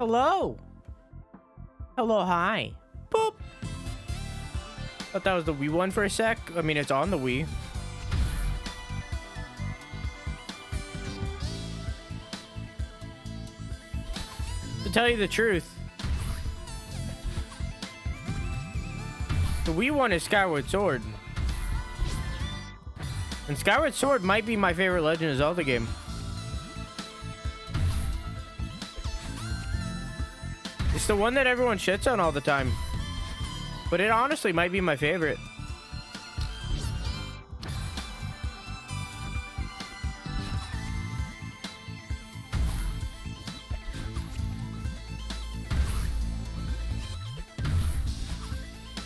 Hello. Hello, hi. Boop. Thought that was the Wii one for a sec. I mean, it's on the Wii. To tell you the truth, the Wii one is Skyward Sword. And Skyward Sword might be my favorite Legend of Zelda game. It's the one that everyone shits on all the time. But it honestly might be my favorite.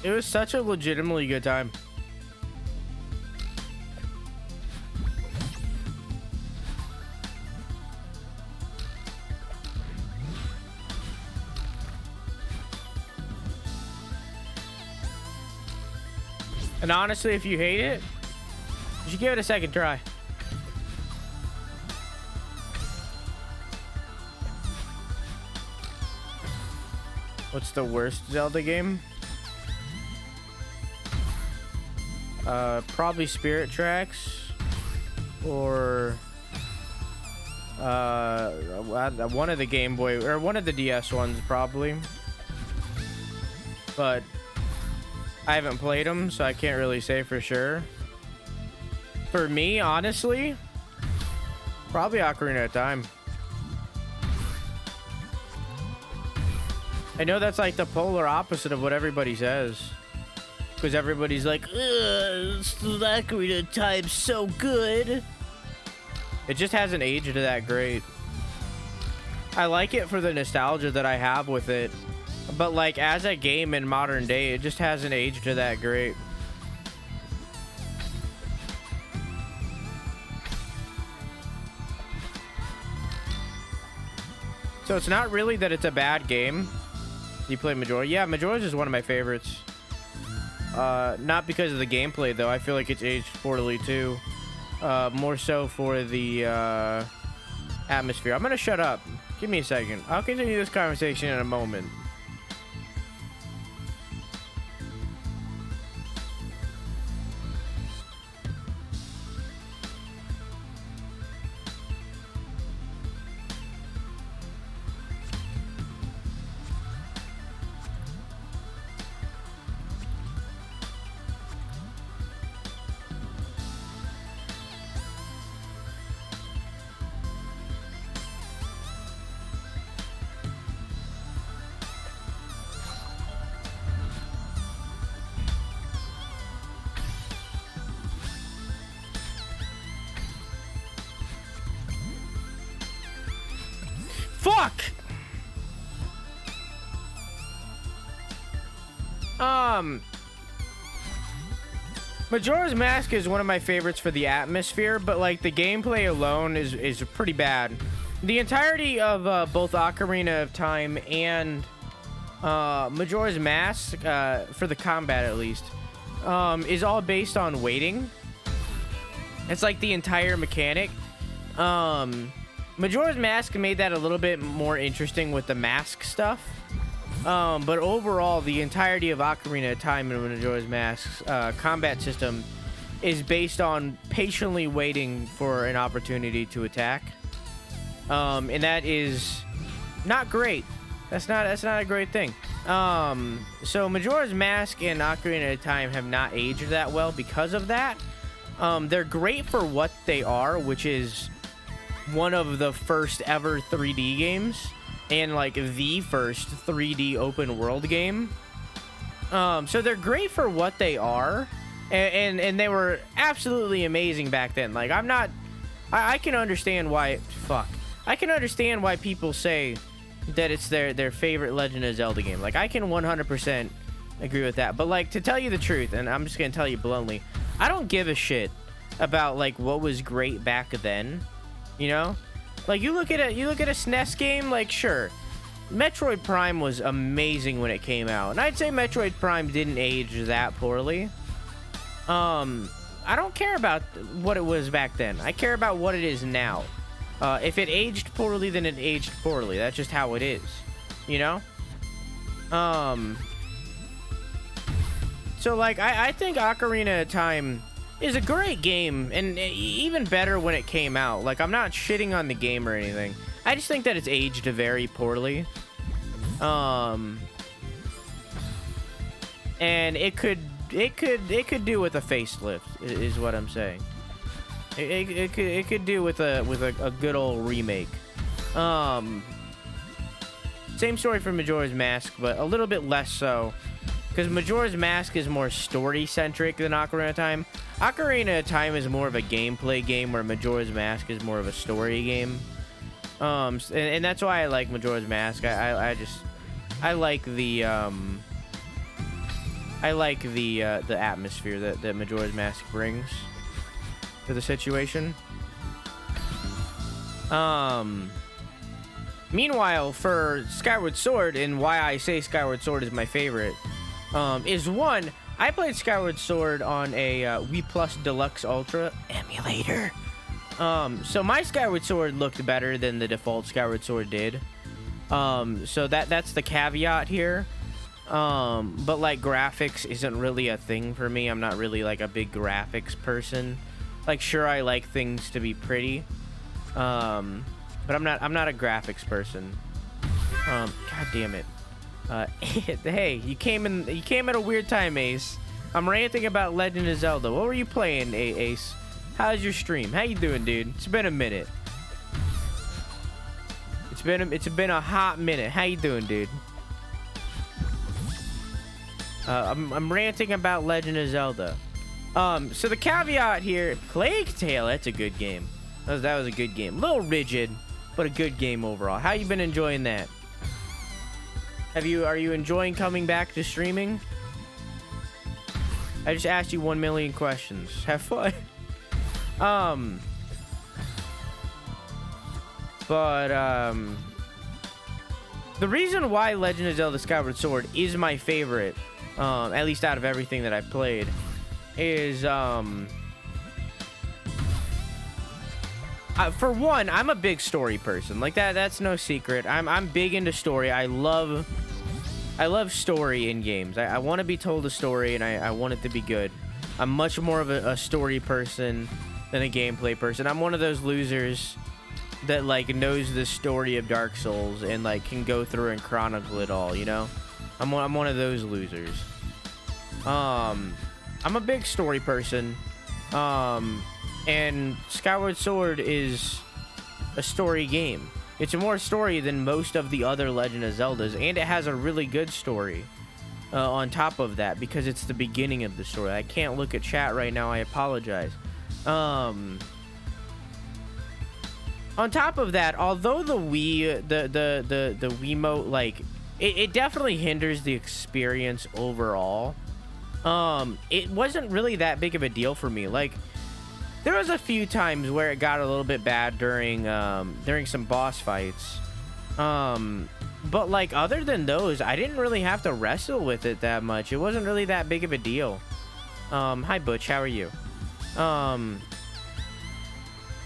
It was such a legitimately good time. And honestly, if you hate it, you should give it a second try. What's the worst Zelda game? Probably Spirit Tracks, or one of the Game Boy or one of the DS ones probably. But I haven't played them, so I can't really say for sure. For me, honestly, probably Ocarina of Time. I know that's like the polar opposite of what everybody says. Because everybody's like, Ocarina of Time's so good. It just hasn't aged that great. I like it for the nostalgia that I have with it. But like as a game in modern day, it just hasn't aged that great. So it's not really that it's a bad game. You play Majora's? Yeah, Majora's is one of my favorites. Not because of the gameplay though. I feel like it's aged poorly too. More so for the atmosphere. I'm gonna shut up. Give me a second. I'll continue this conversation in a moment. Fuck! Majora's Mask is one of my favorites for the atmosphere, but like the gameplay alone is pretty bad. The entirety of both Ocarina of Time and Majora's Mask, for the combat at least, is all based on waiting. It's like the entire mechanic. Majora's Mask made that a little bit more interesting with the mask stuff. But overall, the entirety of Ocarina of Time and Majora's Mask's combat system is based on patiently waiting for an opportunity to attack. And that is not great. That's not a great thing. So Majora's Mask and Ocarina of Time have not aged that well because of that. They're great for what they are, which is one of the first ever 3D games and like the first 3D open world game. So they're great for what they are, and they were absolutely amazing back then. Like I can understand why I can understand why people say that it's their favorite Legend of Zelda game. Like I can 100% agree with that. But like, to tell you the truth, and I'm just gonna tell you bluntly, I don't give a shit about like what was great back then. You know, like you look at a SNES game, like sure, Metroid Prime was amazing when it came out, and I'd say Metroid Prime didn't age that poorly. I don't care about what it was back then. I care about what it is now. If it aged poorly, then it aged poorly. That's just how it is. you know? So, like, I think Ocarina of Time is a great game, and even better when it came out. Like, I'm not shitting on the game or anything. I just think that it's aged very poorly. And it could do with a facelift, is what I'm saying. It could do with a good old remake. Same story for Majora's Mask, but a little bit less so. Because Majora's Mask is more story-centric than Ocarina of Time. Ocarina of Time is more of a gameplay game, where Majora's Mask is more of a story game. And that's why I like Majora's Mask. I like the atmosphere that Majora's Mask brings to the situation. Meanwhile, for Skyward Sword, and why I say Skyward Sword is my favorite, is one, I played Skyward Sword on a Wii Plus Deluxe Ultra emulator. So my Skyward Sword looked better than the default Skyward Sword did. So that's the caveat here. But like, graphics isn't really a thing for me. I'm not really like a big graphics person. Like, sure, I like things to be pretty. But I'm not a graphics person. God damn it. Hey, you came at a weird time, Ace. I'm ranting about Legend of Zelda. What were you playing, Ace? How's your stream? How you doing, dude? It's been a minute. It's been a hot minute. How you doing, dude? I'm ranting about Legend of Zelda. So the caveat here, Plague Tale, that's a good game. That was a good game. A little rigid, but a good game overall. How you been enjoying that? Are you enjoying coming back to streaming? I just asked you 1 million questions. Have fun. The reason why Legend of Zelda Skyward Sword is my favorite, at least out of everything that I've played, is for one, I'm a big story person. Like, that's no secret. I'm big into story. I love story in games. I want to be told a story, and I want it to be good. I'm much more of a story person than a gameplay person. I'm one of those losers that, like, knows the story of Dark Souls and, like, can go through and chronicle it all, you know? I'm one of those losers. I'm a big story person. And Skyward Sword is a story game. It's more story than most of the other Legend of Zeldas, and it has a really good story on top of that, because it's the beginning of the story. I can't look at chat right now. I apologize. On top of that, although the Wiimote, like, it definitely hinders the experience overall, it wasn't really that big of a deal for me. Like, there was a few times where it got a little bit bad during some boss fights. But, like, other than those, I didn't really have to wrestle with it that much. It wasn't really that big of a deal. Hi, Butch. How are you?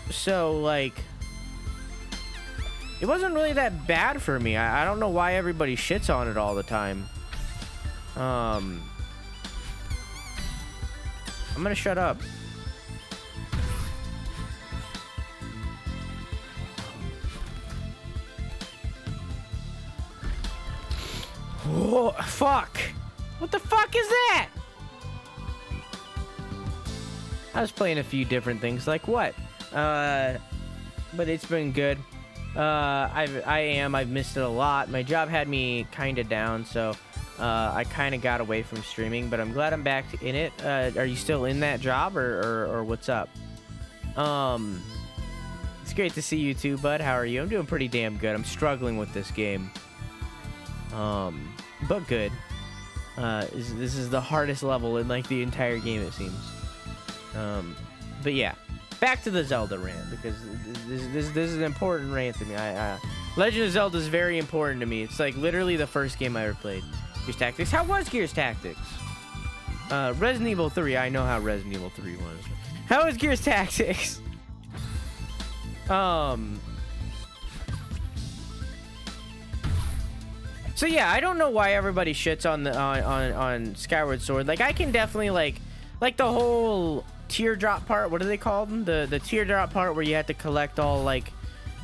So, like, it wasn't really that bad for me. I don't know why everybody shits on it all the time. I'm gonna shut up. Oh, fuck. What the fuck is that? I was playing a few different things. Like what? But it's been good. I've missed it a lot. My job had me kind of down, so I kind of got away from streaming, but I'm glad I'm back in it. Are you still in that job, or what's up? It's great to see you too, bud. How are you? I'm doing pretty damn good. I'm struggling with this game. But good. This is the hardest level in, like, the entire game, it seems. But yeah, back to the Zelda rant, because this is an important rant to me. Legend of Zelda is very important to me. It's like literally the first game I ever played. Gears Tactics. How was Gears Tactics? Resident Evil 3. I know how Resident Evil 3 was. How was Gears Tactics? So yeah, I don't know why everybody shits on the on Skyward Sword. Like, I can definitely like the whole teardrop part. What do they call them? The teardrop part where you have to collect all like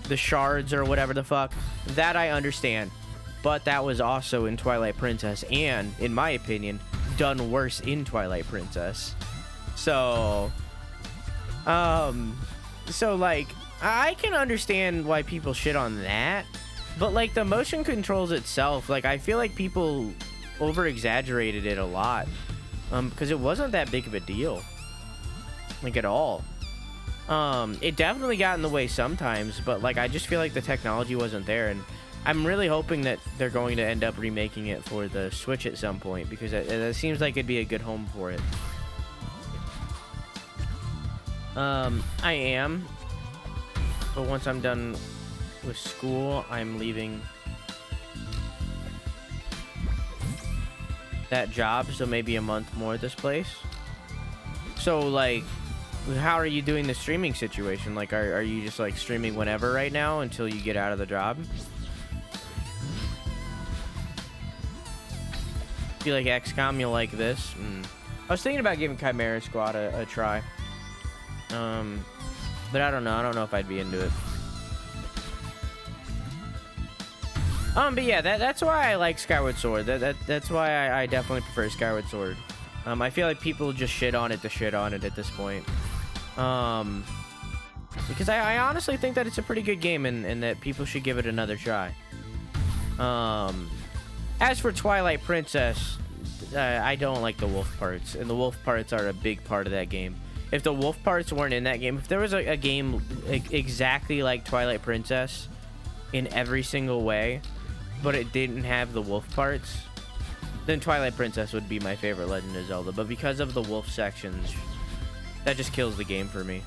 the shards or whatever the fuck. That I understand, but that was also in Twilight Princess, and in my opinion, done worse in Twilight Princess. So, like, I can understand why people shit on that. But, like, the motion controls itself, like, I feel like people over-exaggerated it a lot. Because it wasn't that big of a deal. Like, at all. It definitely got in the way sometimes, but, like, I just feel like the technology wasn't there. And I'm really hoping that they're going to end up remaking it for the Switch at some point, because it seems like it'd be a good home for it. I am. But once I'm done with school, I'm leaving that job, so maybe a month more at this place. So, like, how are you doing the streaming situation? Like, are you just, like, streaming whenever right now until you get out of the job? Feel like XCOM, you'll like this. I was thinking about giving Chimera Squad a try. But I don't know. I don't know if I'd be into it. But yeah, that's why I like Skyward Sword. That's why I definitely prefer Skyward Sword. I feel like people just shit on it to shit on it at this point. Because I honestly think that it's a pretty good game, and that people should give it another try. As for Twilight Princess, I don't like the wolf parts, and the wolf parts are a big part of that game. If the wolf parts weren't in that game, if there was a game exactly like Twilight Princess in every single way, but it didn't have the wolf parts, then Twilight Princess would be my favorite Legend of Zelda. But because of the wolf sections, that just kills the game for me.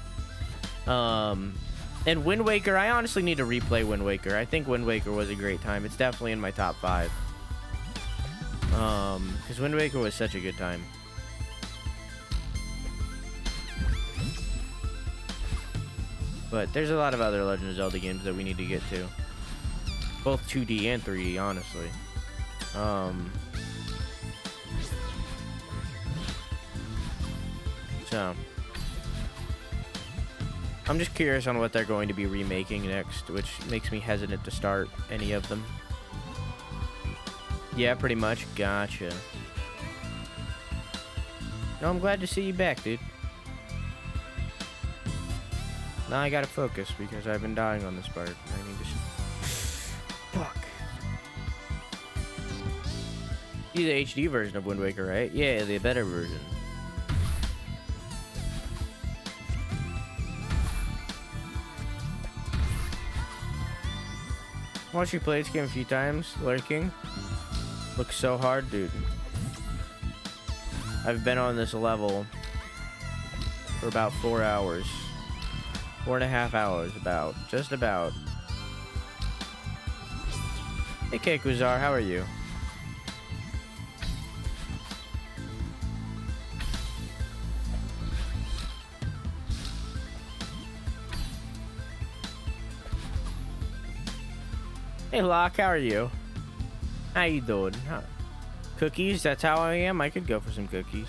And Wind Waker, I honestly need to replay Wind Waker. I think Wind Waker was a great time. It's definitely in my top 5. Because Wind Waker was such a good time. But there's a lot of other Legend of Zelda games that we need to get to. Both 2D and 3D, honestly. So I'm just curious on what they're going to be remaking next, which makes me hesitant to start any of them. Yeah, pretty much. Gotcha. No, I'm glad to see you back, dude. Now I gotta focus because I've been dying on this part. I need to... Fuck. You the HD version of Wind Waker, right? Yeah, the better version. Watched you play this game a few times, lurking. Looks so hard, dude. I've been on this level for about 4 hours. 4.5 hours, about. Just about. Hey, Kekuzar, how are you? Hey, Locke, how are you? How you doing? Cookies? That's how I am? I could go for some cookies.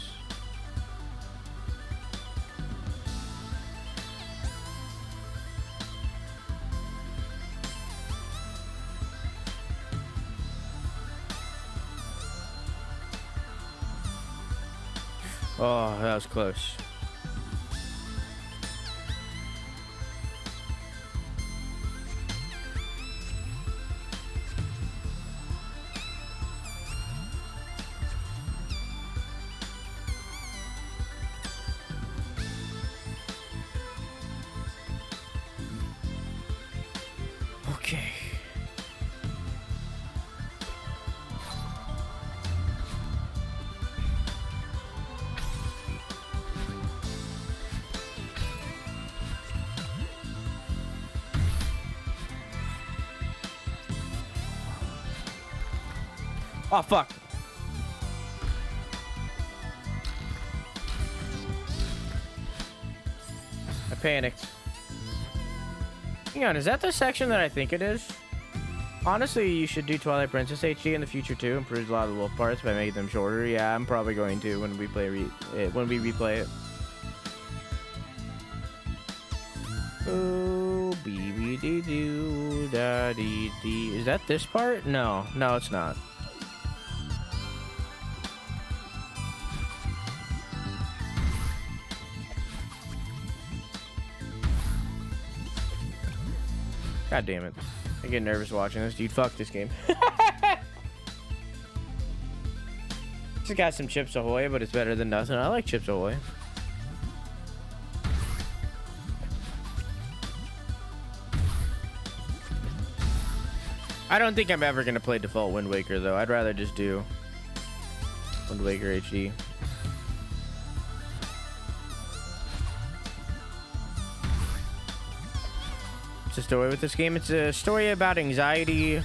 Oh, that was close. Okay. Oh, fuck. I panicked. Hang on, is that the section that I think it is? Honestly, you should do Twilight Princess HD in the future too. Improves a lot of the wolf parts by making them shorter. Yeah, I'm probably going to when we play when we replay it. Oh, doo da dee dee. Is that this part? No, no, it's not. God damn it. I get nervous watching this. Dude, fuck this game. Just got some Chips Ahoy, but it's better than nothing. I like Chips Ahoy. I don't think I'm ever going to play default Wind Waker, though. I'd rather just do Wind Waker HD. It's a story with this game. It's a story about anxiety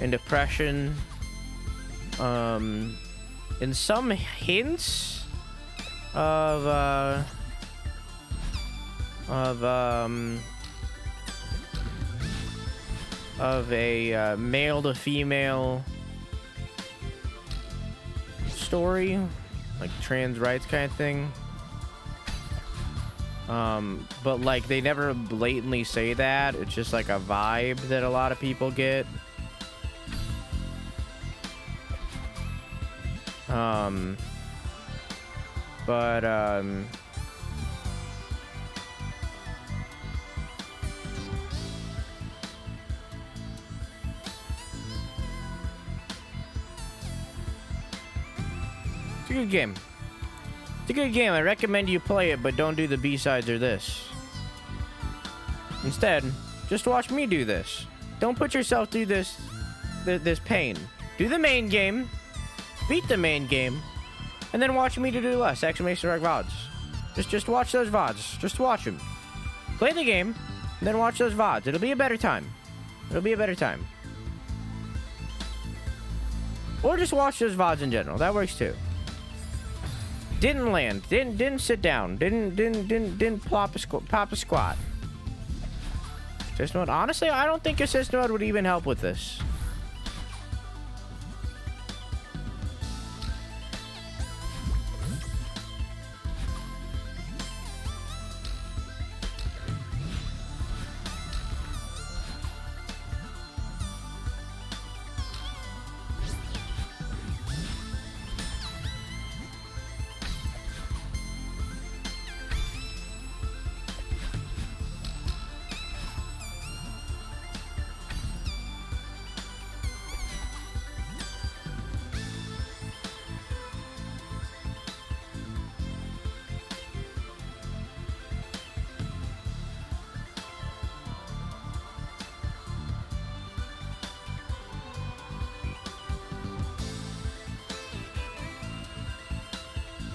and depression. And some hints of a male to female story, like trans rights kind of thing. But like they never blatantly say that. It's just like a vibe that a lot of people get. It's a good game. It's a good game. I recommend you play it, but don't do the B-sides or this. Instead, just watch me do this. Don't put yourself through this pain. Do the main game, beat the main game, and then watch me to do less. Exclamation mark VODs. Just watch those VODs. Just watch them. Play the game, and then watch those VODs. It'll be a better time. It'll be a better time. Or just watch those VODs in general. That works too. Didn't land. Didn't sit down. Didn't pop a squat. Assist mode. Honestly, I don't think assist mode would even help with this.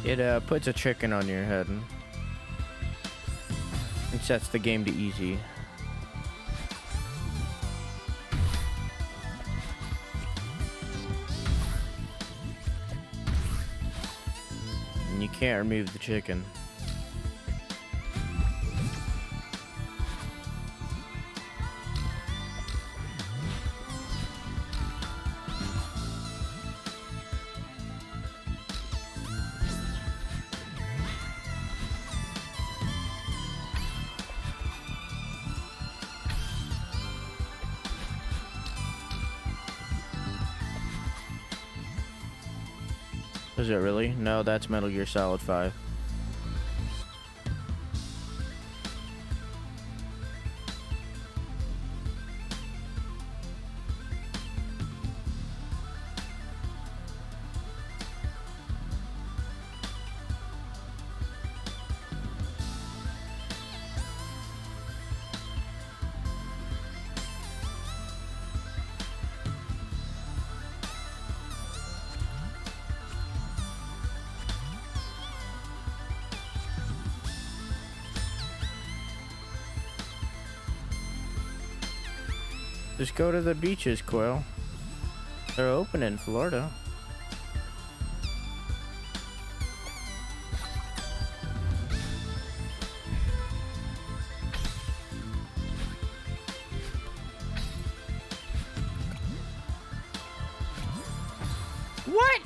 It puts a chicken on your head and sets the game to easy. And you can't remove the chicken. Is it really? No, that's Metal Gear Solid 5. Just go to the beaches, Quill. They're open in Florida. What?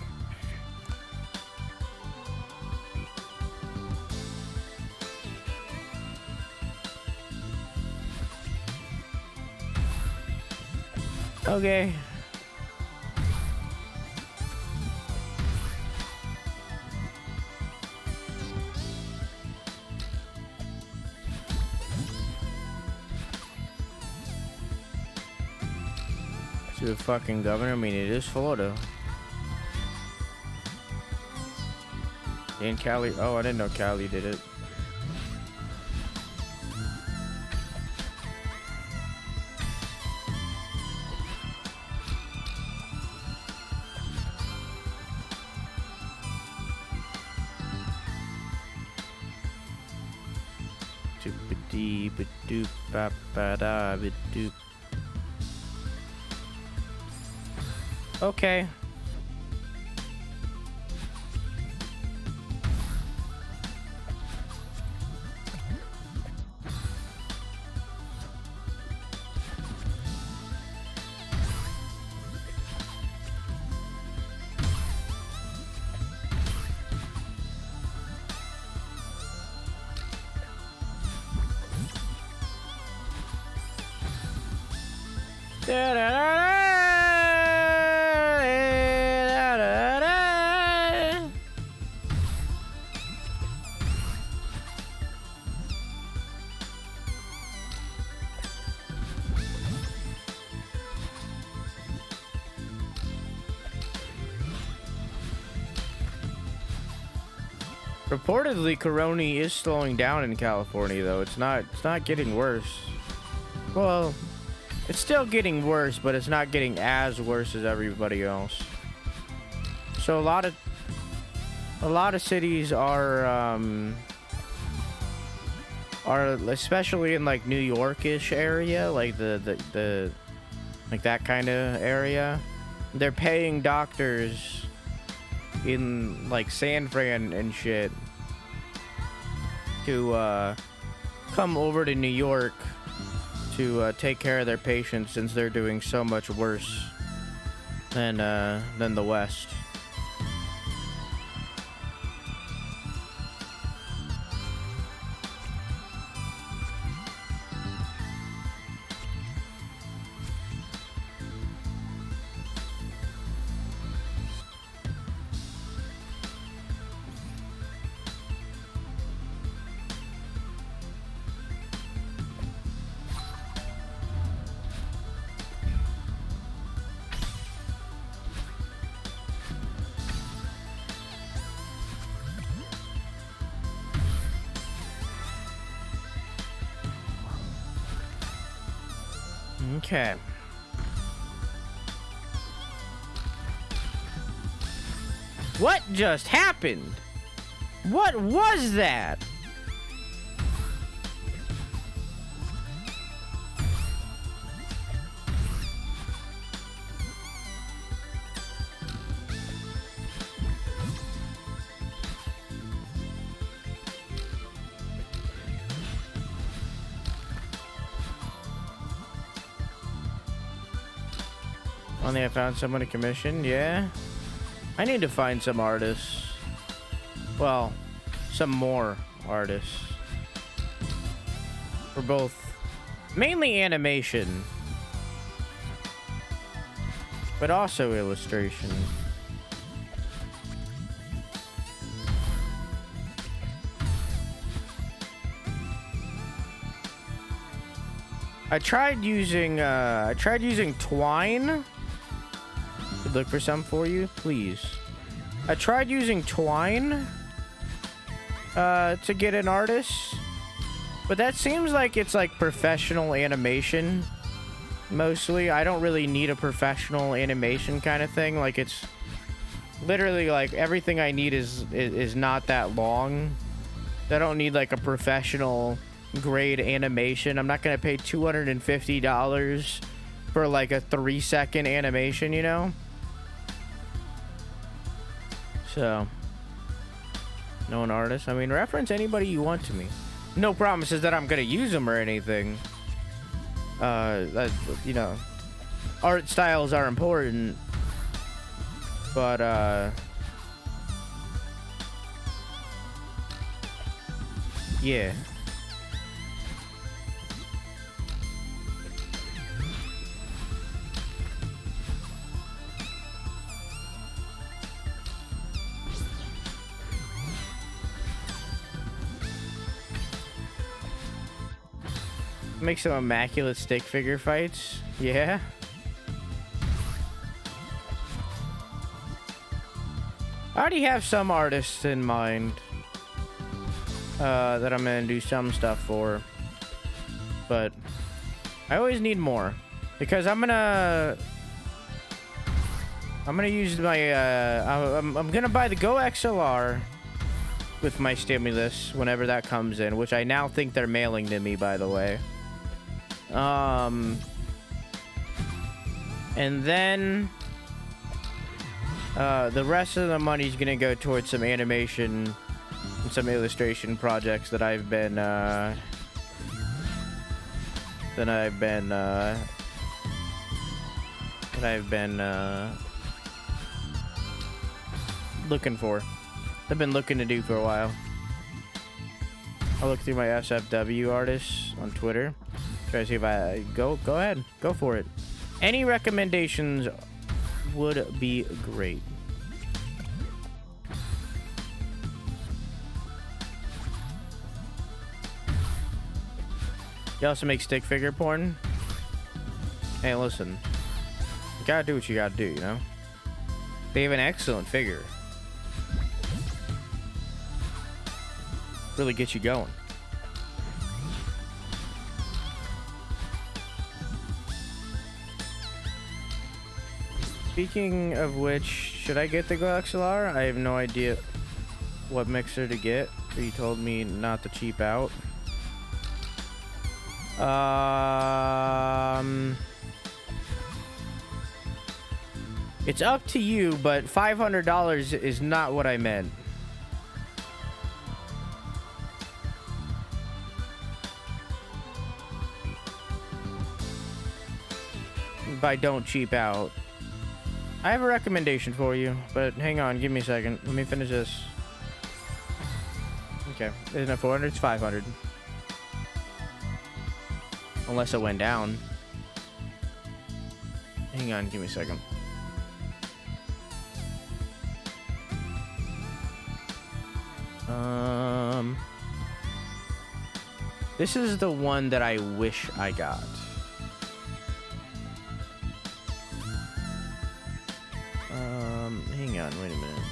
Okay. To the fucking governor. I mean, it is Florida. And Cali. Oh, I didn't know Cali did it. Okay. Reportedly, Corona is slowing down in California, though. It's not getting worse. Well, it's still getting worse, but it's not getting as worse as everybody else. So a lot of cities are especially in like New York-ish area, like the like that kind of area. They're paying doctors in like San Fran and shit to come over to New York to take care of their patients, since they're doing so much worse than the West. Okay. What just happened? What was that? Only I found someone to commission, yeah. I need to find some artists. Well, some more artists. For both, mainly animation, but also illustration. I tried using twine. Could look for some for you, please. I tried using twine to get an artist, but that seems like it's like professional animation mostly. I don't really need a professional animation kind of thing. Like, it's literally like everything I need is not that long. I don't need like a professional grade animation. I'm not gonna pay $250 for like a 3-second animation, you know? So, know an artist? I mean, reference anybody you want to me. No promises that I'm gonna use them or anything. You know, art styles are important. But yeah. Make some immaculate stick figure fights. Yeah. I already have some artists in mind that I'm gonna do some stuff for, but I always need more because I'm gonna use my I'm gonna buy the Go XLR with my stimulus whenever that comes in, which I now think they're mailing to me, by the way. And then the rest of the money's gonna go towards some animation and some illustration projects that I've been looking for. I've been looking to do for a while. I'll look through my SFW artists on Twitter. Try to see if I go ahead, go for it. Any recommendations would be great. You also make stick figure porn? Hey, listen. You gotta do what you gotta do, you know? They have an excellent figure. Really get you going. Speaking of which, should I get the Go XLR? I have no idea what mixer to get. He told me not to cheap out. It's up to you, but $500 is not what I meant. By don't cheap out. I have a recommendation for you, but hang on, give me a second. Let me finish this. Okay, isn't it 400? It's 500. Unless it went down. Hang on, give me a second. This is the one that I wish I got. Hang on, wait a minute.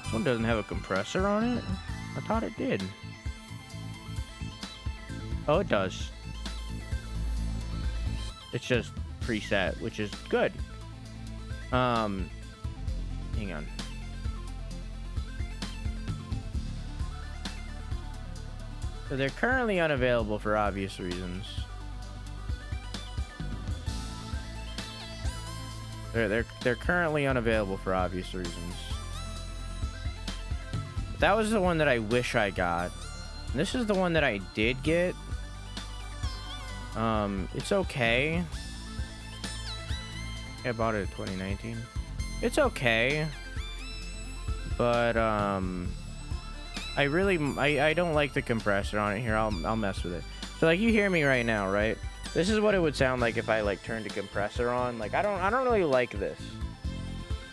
This one doesn't have a compressor on it? I thought it did. Oh, it does. It's just preset, which is good. Hang on. So they're currently unavailable for obvious reasons. They're currently unavailable for obvious reasons. That was the one that I wish I got. And this is the one that I did get. It's okay. I bought it in 2019. It's okay. But I don't like the compressor on it. Here, I'll mess with it. So like you hear me right now, right? This is what it would sound like if I like turned the compressor on. Like I don't really like this.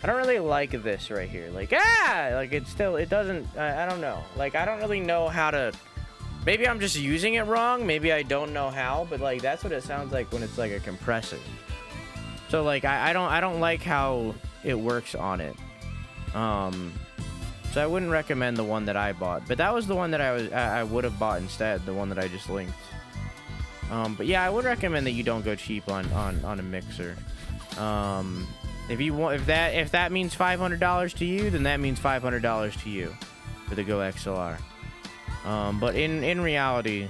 I don't really like this right here. Like like it doesn't. I don't know. Like I don't really know how to. Maybe I'm just using it wrong. Maybe I don't know how. But like that's what it sounds like when it's like a compressor. So like I don't like how it works on it. So I wouldn't recommend the one that I bought. But that was the one that I would have bought instead. The one that I just linked. But yeah, I would recommend that you don't go cheap on a mixer. If that means $500 to you, then that means $500 to you for the Go XLR. But in reality,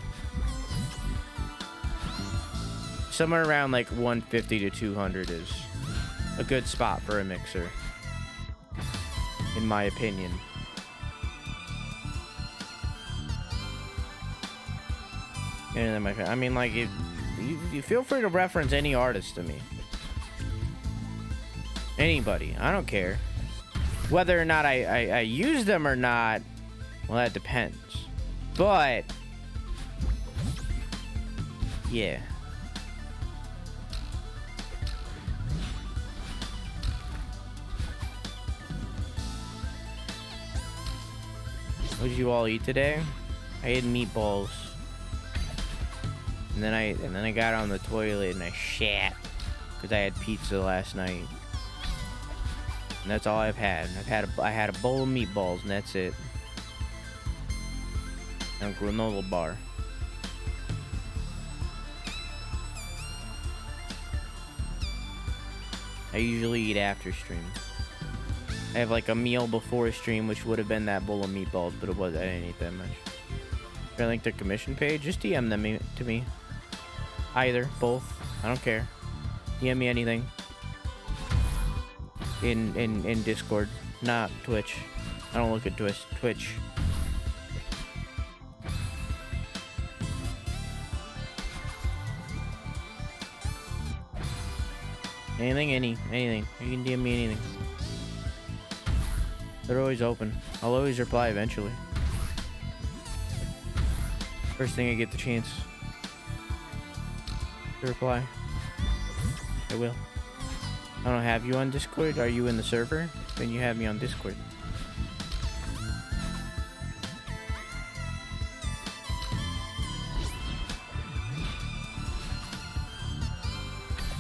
somewhere around like 150 to 200 is a good spot for a mixer, in my opinion. And then I mean, like You feel free to reference any artist to me. Anybody. I don't care. Whether or not I use them or not, well, that depends. But, yeah. What did you all eat today? I ate meatballs. And then I got on the toilet and I shat because I had pizza last night. And that's all I've had. I had a bowl of meatballs and that's it. And a granola bar. I usually eat after stream. I have like a meal before a stream, which would have been that bowl of meatballs, but I didn't eat that much. Should I link their commission page? Just DM them to me. Either, both. I don't care. DM me anything. In Discord, not Twitch. I don't look at Twitch. Anything. You can DM me anything. They're always open. I'll always reply eventually. First thing I get the chance to reply, I will. I don't have you on Discord. Are you in the server? Then you have me on Discord.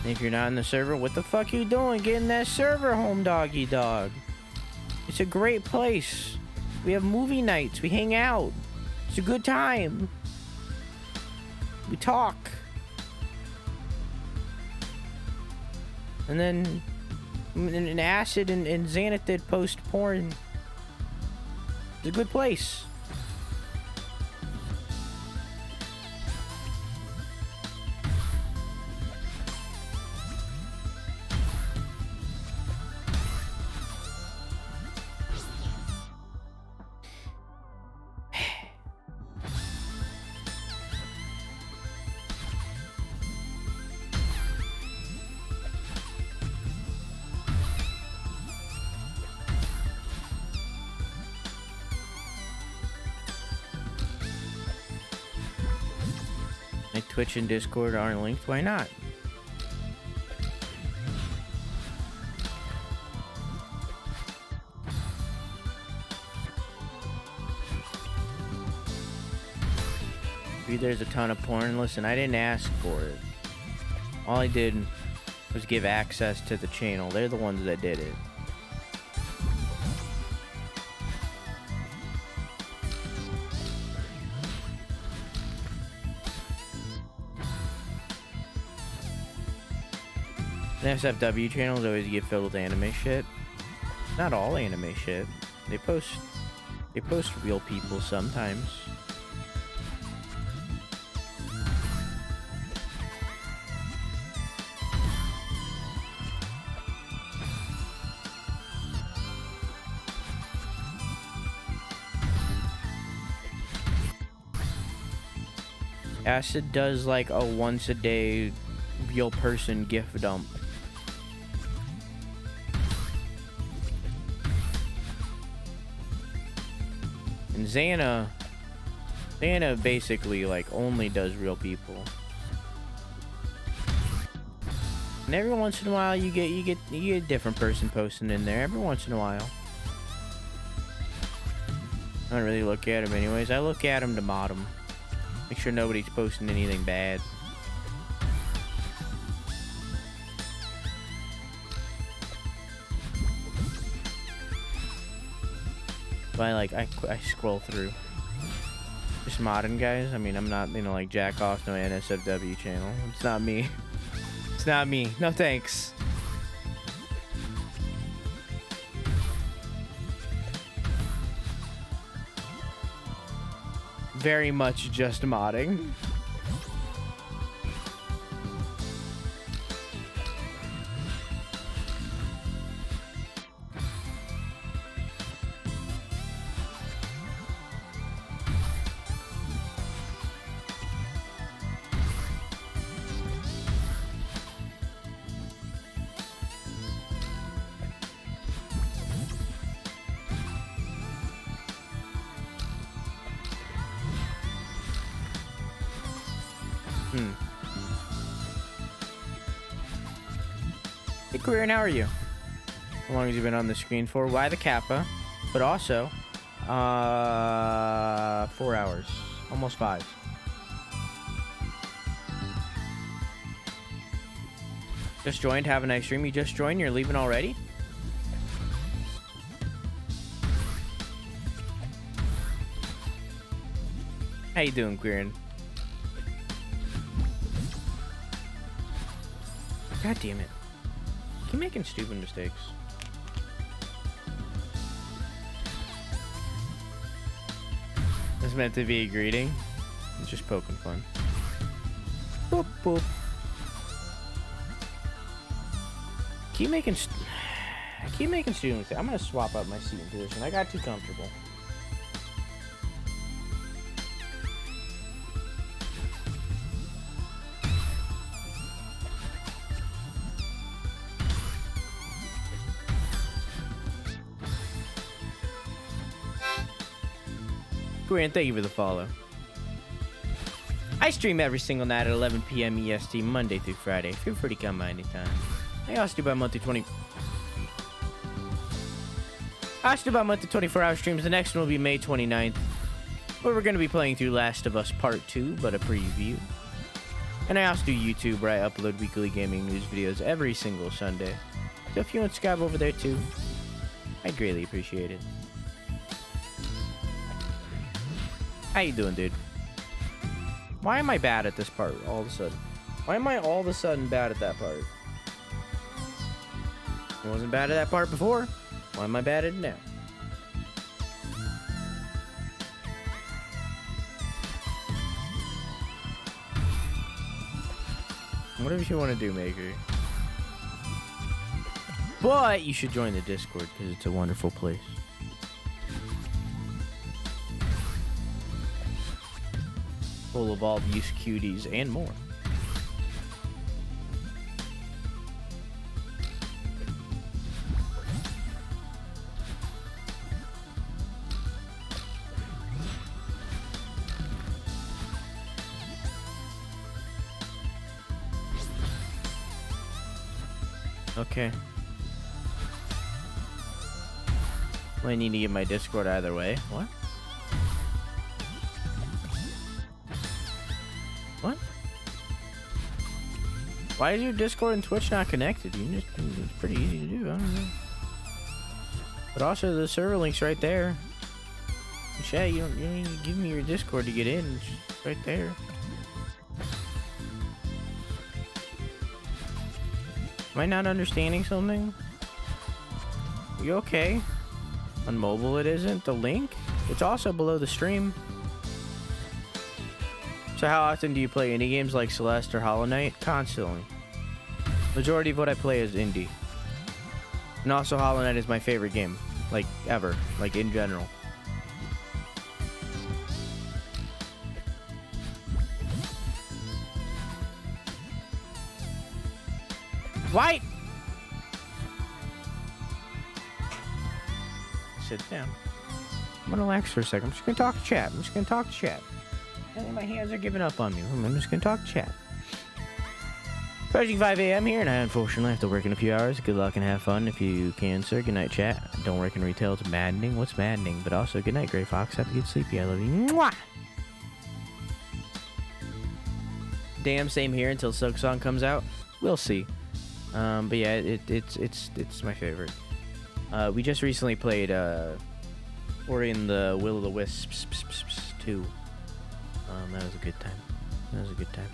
And if you're not in the server, what the fuck you doing? Get in that server, home doggy dog. It's a great place. We have movie nights. We hang out. It's a good time. We talk. And then Acid and Xanath did post porn. It's a good place. Twitch and Discord aren't linked. Why not? Maybe there's a ton of porn. Listen, I didn't ask for it. All I did was give access to the channel. They're the ones that did it. The SFW channels always get filled with anime shit. Not all anime shit. They post real people sometimes. Acid does like a once a day real person GIF dump. And Xana basically like only does real people. And every once in a while you get a different person posting in there every once in a while. I don't really look at them anyways. I look at them to mod them. Make sure nobody's posting anything bad. But I scroll through. Just modding guys. I mean, I'm not gonna like jack off to my NSFW channel. It's not me. It's not me. No thanks. Very much just modding. Hmm. Hey, Queer, how are you? How long have you been on the screen for? Why the Kappa? But also, 4 hours. Almost 5. Just joined. Have a nice stream. You just joined. You're leaving already? How you doing, Queerin? God damn it. Keep making stupid mistakes. It's meant to be a greeting. It's just poking fun. Boop, boop. Keep making stupid mistakes. I'm gonna swap up my seating position. I got too comfortable. Grant, thank you for the follow. I stream every single night at 11 p.m. EST, Monday through Friday. Feel free to come by anytime. I also do by monthly 24-hour streams. The next one will be May 29th, where we're going to be playing through Last of Us Part 2, but a preview. And I also do YouTube, where I upload weekly gaming news videos every single Sunday. So if you want to subscribe over there too, I'd greatly appreciate it. How you doing, dude? Why am I bad at this part all of a sudden? Why am I all of a sudden bad at that part? I wasn't bad at that part before. Why am I bad at it now? Whatever you want to do, Maker. But you should join the Discord because it's a wonderful place. Full of all these cuties and more. Okay. I need to get my Discord either way. What? What? Why is your Discord and Twitch not connected? It's pretty easy to do. I don't know. But also the server link's right there. Chat, you don't need to give me your Discord to get in. It's just right there. Am I not understanding something? You okay? On mobile it isn't. The link? It's also below the stream. So how often do you play indie games like Celeste or Hollow Knight? Constantly. Majority of what I play is indie. And also Hollow Knight is my favorite game. Like, ever. Like, in general. Why? Sit down. I'm gonna relax for a second. I'm just gonna talk to chat. And my hands are giving up on me. I'm just gonna talk to chat. Approaching 5 a.m. here, and I unfortunately have to work in a few hours. Good luck and have fun if you can, sir. Good night, chat. Don't work in retail. It's maddening. What's maddening? But also, good night, Gray Fox. Have a good sleepy. I love you. Mwah! Damn, same here until Silk Song comes out. We'll see. But yeah, it's my favorite. We just recently played Ori and the Will of the Wisps 2. That was a good time.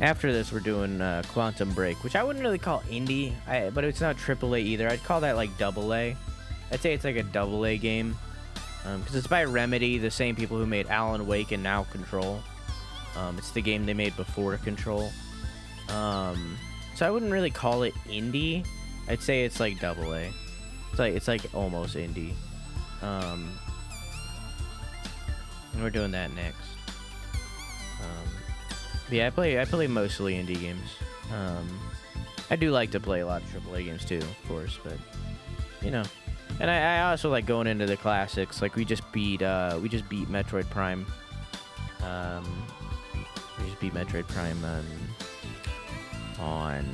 After this, we're doing Quantum Break, which I wouldn't really call indie, but it's not AAA either. I'd call that like AA. I'd say it's like a AA game, because it's by Remedy, the same people who made Alan Wake and now Control. It's the game they made before Control. So I wouldn't really call it indie. I'd say it's like AA. It's like almost indie. And we're doing that next. Yeah, I play mostly indie games. I do like to play a lot of AAA games too, of course, but you know. And I also like going into the classics. Like we just beat Metroid Prime. We just beat Metroid Prime on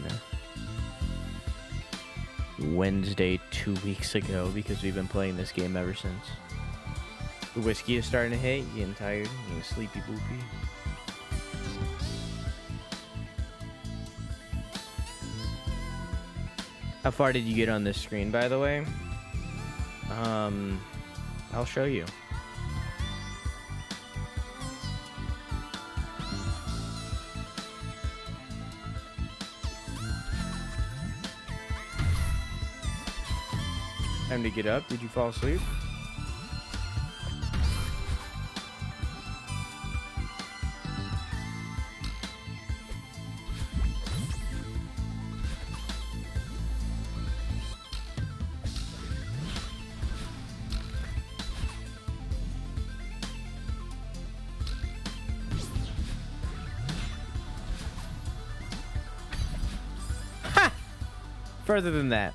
Wednesday 2 weeks ago because we've been playing this game ever since. The whiskey is starting to hit. You getting tired? You getting sleepy boopy? How far did you get on this screen, by the way? I'll show you. Time to get up. Did you fall asleep? Ha! Further than that.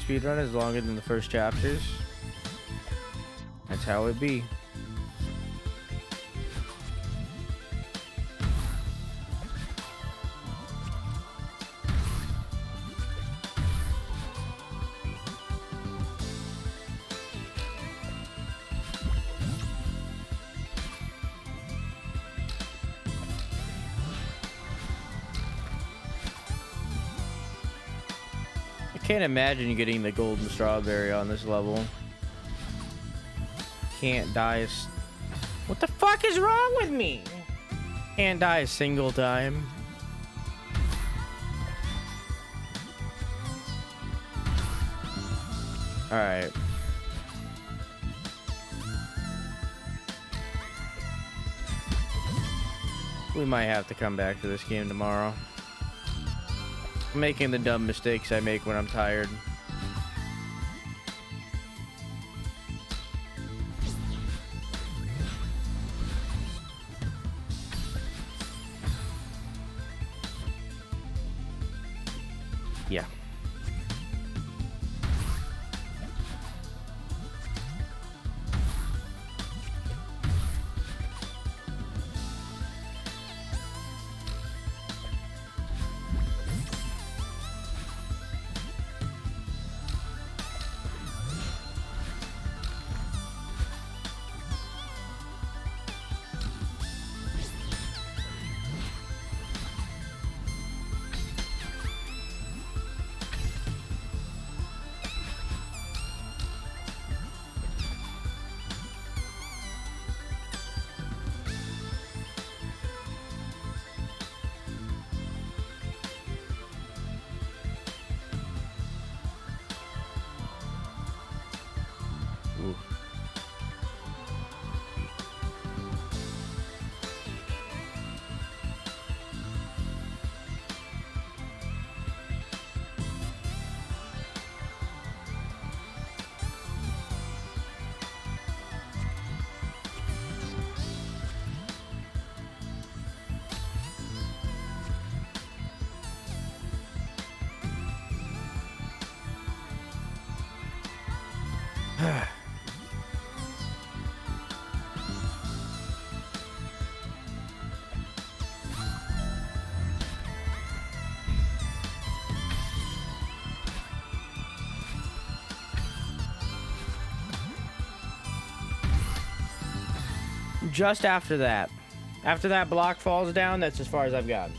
Speedrun is longer than the first chapters. That's how it be. Can't imagine getting the golden strawberry on this level. Can't die. What the fuck is wrong with me? Can't die a single time. All right. We might have to come back to this game tomorrow. Making the dumb mistakes I make when I'm tired. Yeah. Ooh. Just after that. After that block falls down, that's as far as I've gotten.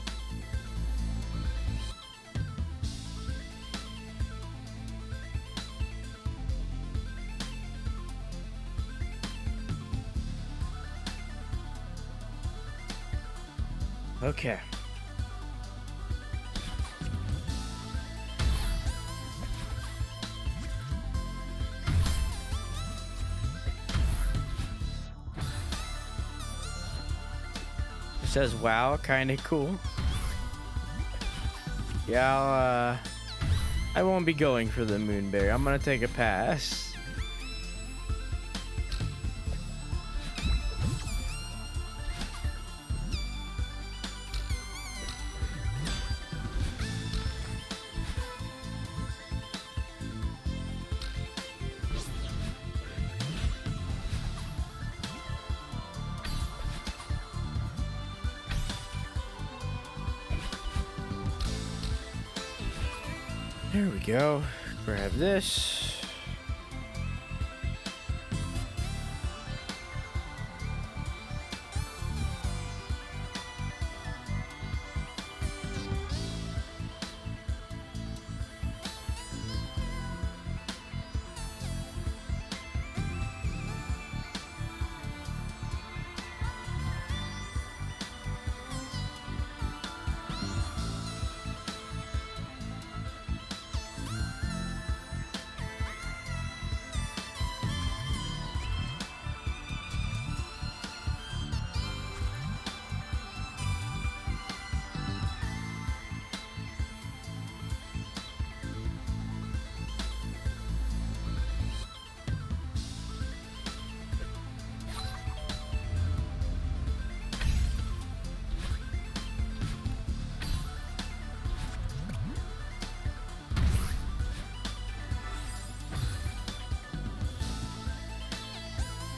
Okay. says wow, kind of cool. Yeah, I won't be going for the moonberry. I'm gonna take a pass. There we go. Grab this.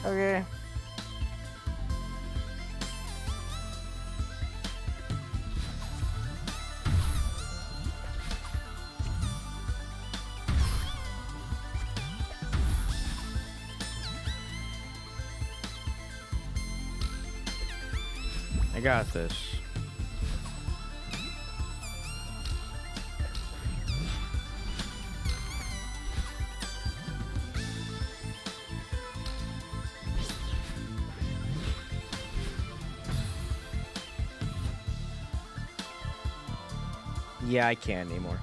Okay. I got this. Yeah, I can't anymore.